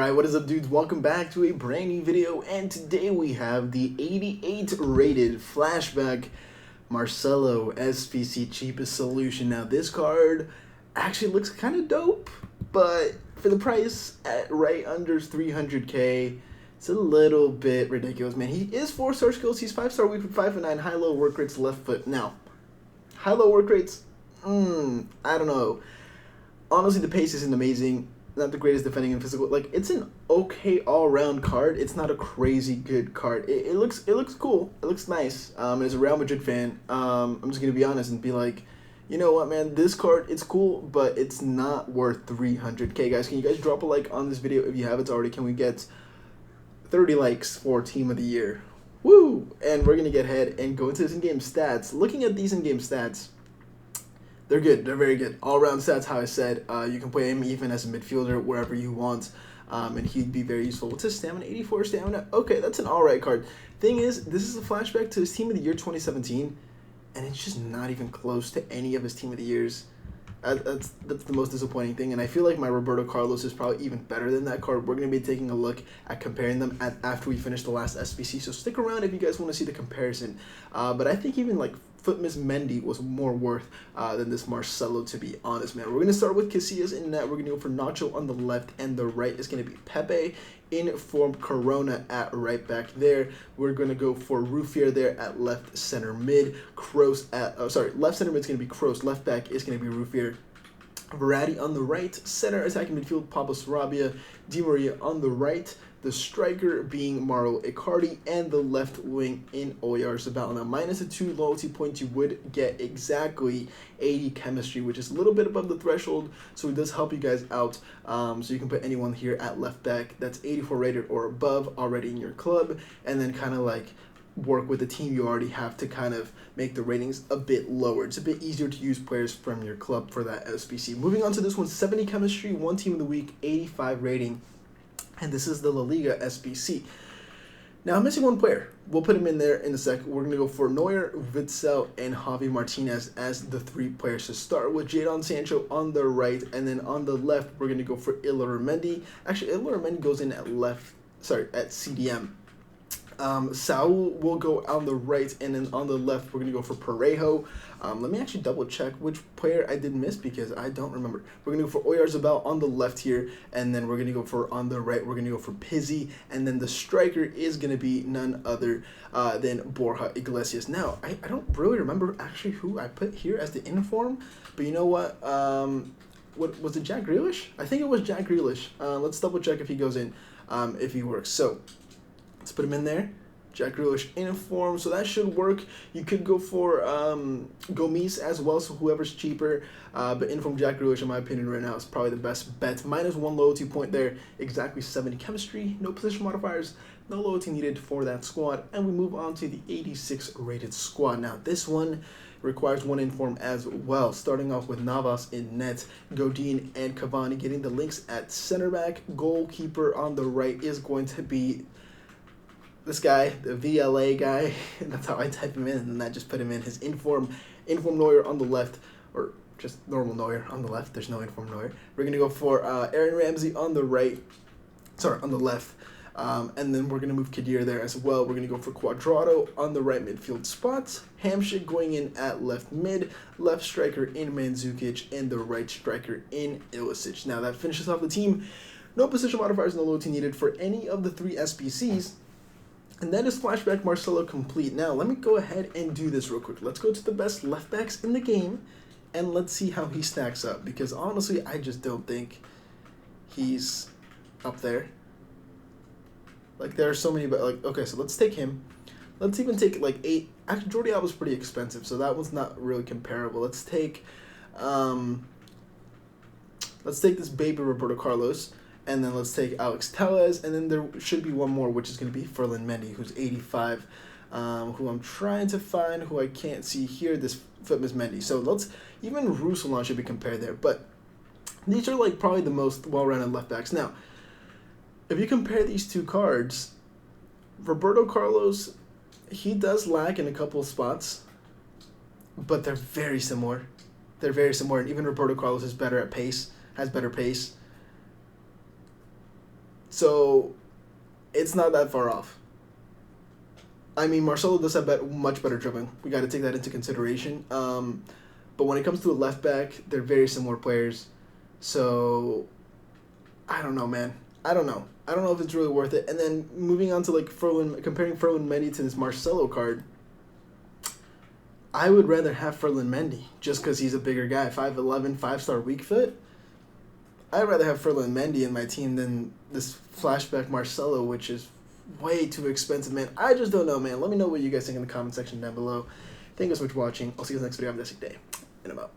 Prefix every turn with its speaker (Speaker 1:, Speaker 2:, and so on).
Speaker 1: Alright, what is up, dudes? Welcome back to a brand new video, and today we have the 88 rated Flashback Marcelo SBC cheapest solution. Now this card actually looks kind of dope, but for the price at right under 300k, it's a little bit ridiculous, man. He is 4-star skills, he's 5-star weak for 5-9, high-low work rates, left foot. Now, high-low work rates, I don't know. Honestly, the pace isn't amazing. Not the greatest defending and physical. Like, it's an okay all-round card. It's not a crazy good card. It looks cool. It looks nice. As a Real Madrid fan, I'm just gonna be honest and be like, you know what, man? This card, it's cool, but it's not worth 300k, guys. Can you guys drop a like on this video if you haven't already? Can we get 30 likes for Team of the Year? Woo! And we're gonna get ahead and go into this in-game stats. Looking at these in-game stats, they're good. They're very good. All-round stats, how I said. You can play him even as a midfielder, wherever you want, and he'd be very useful. What's his stamina? 84 stamina? Okay, that's an alright card. Thing is, this is a flashback to his Team of the Year 2017, and it's just not even close to any of his Team of the Years. That's the most disappointing thing, and I feel like my Roberto Carlos is probably even better than that card. We're going to be taking a look at comparing them after we finish the last SBC, so stick around if you guys want to see the comparison. But I think even like Footmiss Mendy was more worth than this Marcelo, to be honest, man. We're going to start with Casillas in net. We're going to go for Nacho on the left, and the right is going to be Pepe. Informed Corona at right back there. We're going to go for Rufier there at left center mid. Kroos at, left center mid is going to be Kroos. Left back is going to be Rufier. Verratti on the right. Center attacking midfield, Pablo Sarabia. Di Maria on the right. The striker being Mauro Icardi, and the left wing in Oyarzabal. Now, minus the 2 loyalty points, you would get exactly 80 chemistry, which is a little bit above the threshold, so it does help you guys out. So you can put anyone here at left back that's 84 rated or above already in your club, and then kind of like work with the team you already have to kind of make the ratings a bit lower. It's a bit easier to use players from your club for that SBC. Moving on to this one, 70 chemistry, 1 team of the week, 85 rating. And this is the La Liga SBC. Now, I'm missing one player. We'll put him in there in a sec. We're going to go for Neuer, Witzel, and Javi Martinez as the 3 players to start with. Jadon Sancho on the right, and then on the left, we're going to go for Illarramendi. Actually, Illarramendi goes in at at CDM. Saul will go on the right, and then on the left, we're going to go for Parejo. Let me actually double check which player I did miss because I don't remember. We're going to go for Oyarzabal on the left here, and then we're going to go for, on the right, we're going to go for Pizzi, and then the striker is going to be none other than Borja Iglesias. Now, I don't really remember actually who I put here as the inform, but you know what? What was it, Jack Grealish? I think it was Jack Grealish. Let's double check if he goes in, if he works. So, let's put him in there. Jack Grealish in form, so that should work. You could go for Gomes as well, so whoever's cheaper. But in from Jack Grealish, in my opinion, right now is probably the best bet. Minus 1 loyalty point there, exactly 70 chemistry, no position modifiers, no loyalty needed for that squad. And we move on to the 86 rated squad. Now, this one requires 1 inform as well. Starting off with Navas in net, Godin and Cavani getting the links at center back. Goalkeeper on the right is going to be this guy, the VLA guy. That's how I type him in, and I just put him in his inform Neuer on the left, or just normal Neuer on the left. There's no inform Neuer. We're gonna go for Aaron Ramsey on the right, on the left, and then we're gonna move Khedira there as well. We're gonna go for Cuadrado on the right midfield spot, Hamsik going in at left mid, left striker in Mandzukic, and the right striker in Ilicic. Now that finishes off the team. No position modifiers, no loyalty needed for any of the 3 SBCs. And that is Flashback Marcelo complete. Now, let me go ahead and do this real quick. Let's go to the best left backs in the game, and let's see how he stacks up. Because honestly, I just don't think he's up there. Like, there are so many, but like, okay, so let's take him. Let's even take like 8. Actually, Jordi Alba's pretty expensive, so that one's not really comparable. Let's take this baby Roberto Carlos. And then let's take Alex Telles, and then there should be one more, which is going to be Ferland Mendy, who's 85, who I'm trying to find, who I can't see here, this Footmiss Mendy. So let's, even Ruslan should be compared there, but these are like probably the most well-rounded left backs. Now, if you compare these 2 cards, Roberto Carlos, he does lack in a couple of spots, but they're very similar. They're very similar, and even Roberto Carlos is better at pace, has better pace. So it's not that far off. I mean, Marcelo does have much better dribbling. We got to take that into consideration. But when it comes to a left back, they're very similar players. So I don't know, man. I don't know if it's really worth it. And then moving on to like comparing Ferland Mendy to this Marcelo card, I would rather have Ferland Mendy just because he's a bigger guy, 5'11", 5-star weak foot. I'd rather have Ferland Mendy in my team than this Flashback Marcelo, which is way too expensive, man. I just don't know, man. Let me know what you guys think in the comment section down below. Thank you so much for watching. I'll see you in the next video. Have a nice day. And I'm out.